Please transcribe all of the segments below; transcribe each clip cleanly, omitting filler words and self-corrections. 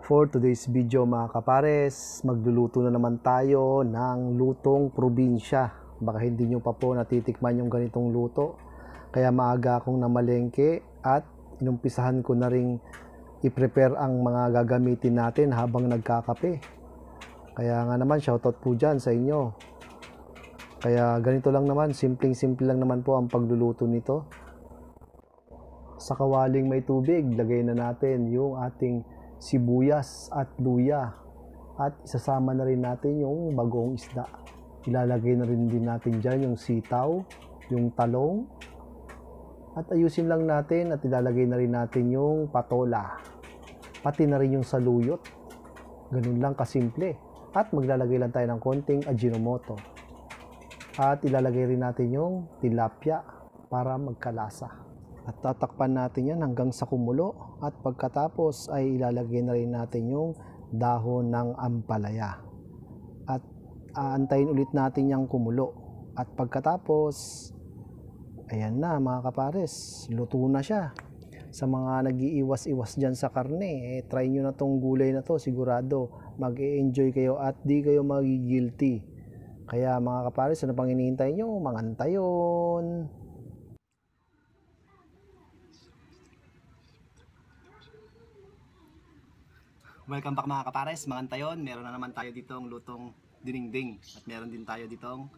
For today's video mga kapares, magluluto na naman tayo ng lutong probinsya. Baka hindi nyo pa po natitikman yung ganitong luto. Kaya maaga akong namalengke at inumpisahan ko na ring i-prepare ang mga gagamitin natin habang nagkakape. Kaya nga naman shoutout po dyan sa inyo. Kaya ganito lang naman, simpleng-simple lang naman po ang pagluluto nito. Sa kawaling may tubig, lagay na natin yung ating sibuyas at luya at isasama na rin natin yung bagoong isda. Ilalagay na rin din natin dyan yung sitaw, yung talong, at ayusin lang natin at ilalagay na rin natin yung patola, pati na rin yung saluyot. Ganun lang kasimple. At maglalagay lang tayo ng konting Ajinomoto at ilalagay rin natin yung tilapia para magkalasa. At tatakpan natin yan hanggang sa kumulo at pagkatapos ay ilalagay na rin natin yung dahon ng ampalaya. At aantayin ulit natin yung kumulo. At pagkatapos, ayan na mga kapares, luto na siya. Sa mga nag-iiwas-iwas dyan sa karne, try nyo na tong gulay na to, sigurado mag-e-enjoy kayo at di kayo mag-guilty. Kaya mga kapares, ano pang hinihintay nyo? Mangantayon! Welcome back mga kapares, mga antayon. Meron na naman tayo ditong lutong dinengdeng at meron din tayo ditong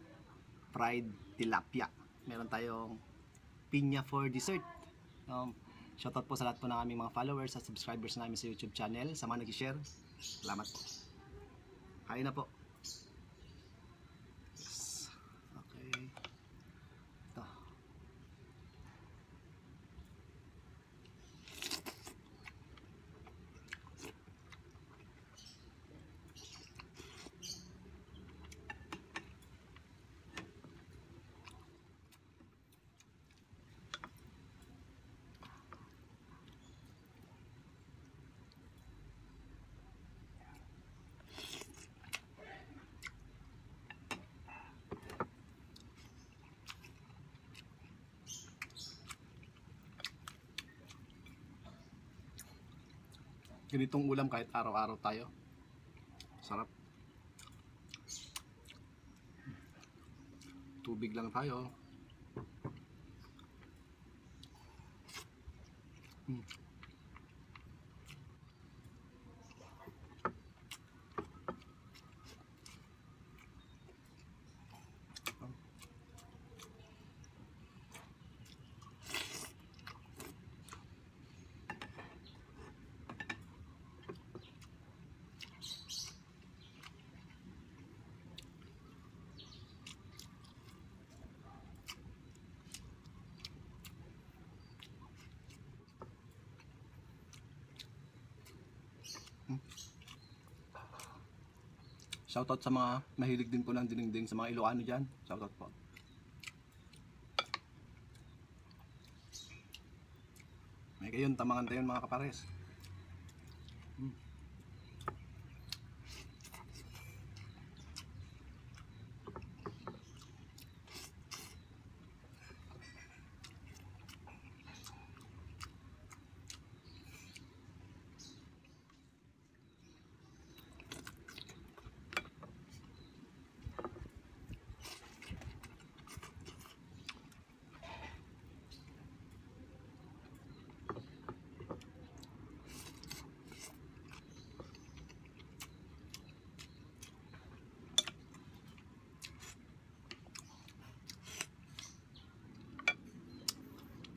fried tilapia. Meron tayong pinya for dessert. Shoutout po sa lahat po ng aming mga followers at subscribers namin sa YouTube channel. Sa mga nag-share, salamat po. Kain na po. Yes. Okay. Ito. Ganitong ulam kahit araw-araw tayo. Sarap. Tubig lang tayo. Shoutout sa mga mahilig din po ng dinengdeng, sa mga Ilocano dyan. Shoutout po. May gayon, tamangan tayo mga kapares.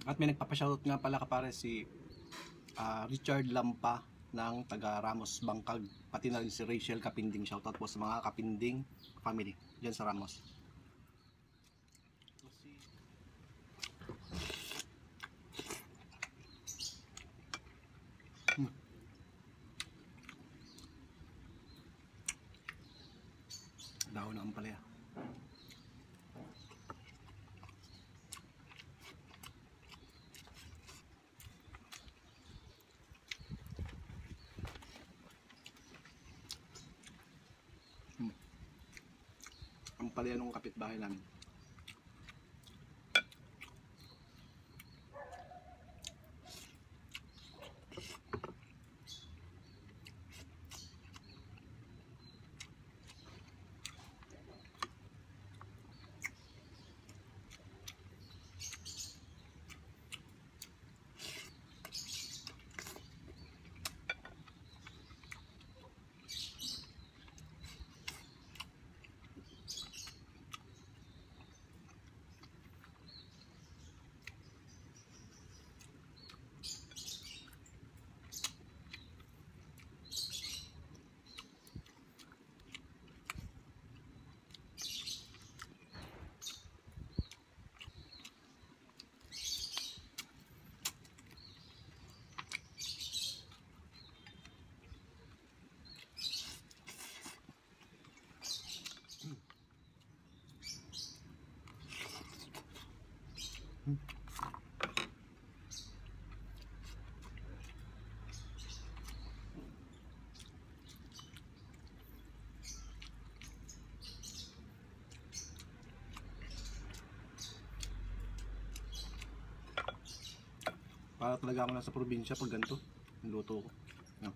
At may nagpapashoutout nga pala kapares si Richard Lampa ng taga Ramos Bangkag, pati na rin si Rachel Kapinding. Shoutout po sa mga Kapinding family dyan sa Ramos. Dahon na ampalaya. Ampalaya nung kapitbahay namin. Para talaga ako nasa probinsya pag ganito. Yung luto ko. Yan.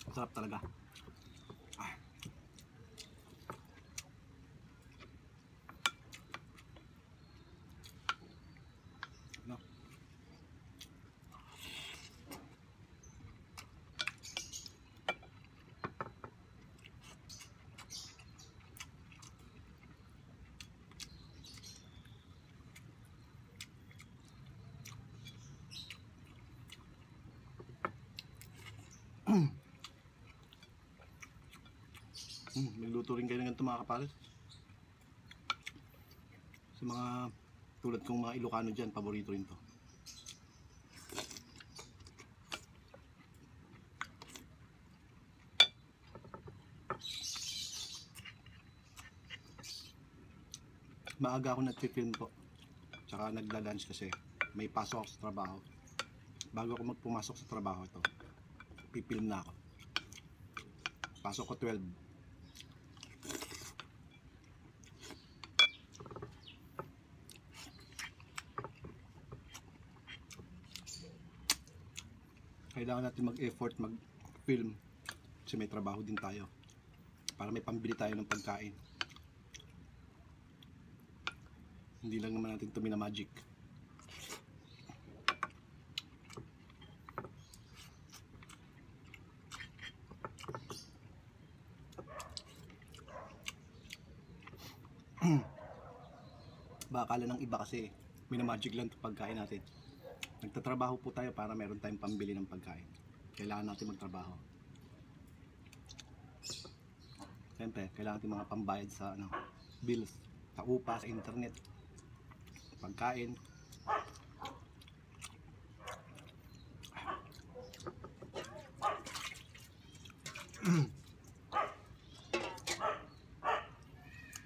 Sarap talaga. Ah. No. Nagluto rin kayo ng ganito mga kapares. Sa mga tulad kong mga Ilocano dyan, paborito rin to. Maaga ako nag-film po. Tsaka nagla-lunch kasi may pasok ako sa trabaho. Bago ako magpumasok sa trabaho ito, pipilm na ako. Pasok ko 12. Kailangan natin mag-effort mag-film kasi may trabaho din tayo para may pambili tayo ng pagkain. Hindi lang naman natin ito minamagic. Baka akala ng iba kasi minamagic lang ito pagkain natin. Nagtatrabaho po tayo para meron tayong pambili ng pagkain. Kailangan natin magtrabaho. Siyempre, kailangan natin mga pambayad sa bills, sa upa, sa internet, pagkain.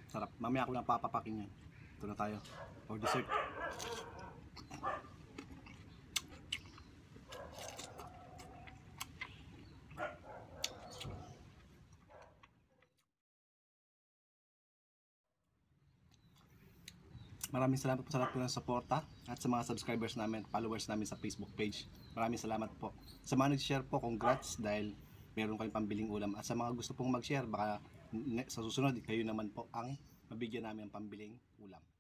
Sarap. Mamaya ako lang papapakin yan. Ito na tayo. For dessert. Maraming salamat po sa lahat po ng suporta at sa mga subscribers namin, followers namin sa Facebook page. Maraming salamat po. Sa mga nag-share po, congrats dahil meron kayong pambiling ulam. At sa mga gusto pong mag-share, baka sa susunod kayo naman po ang mabigyan namin ng pambiling ulam.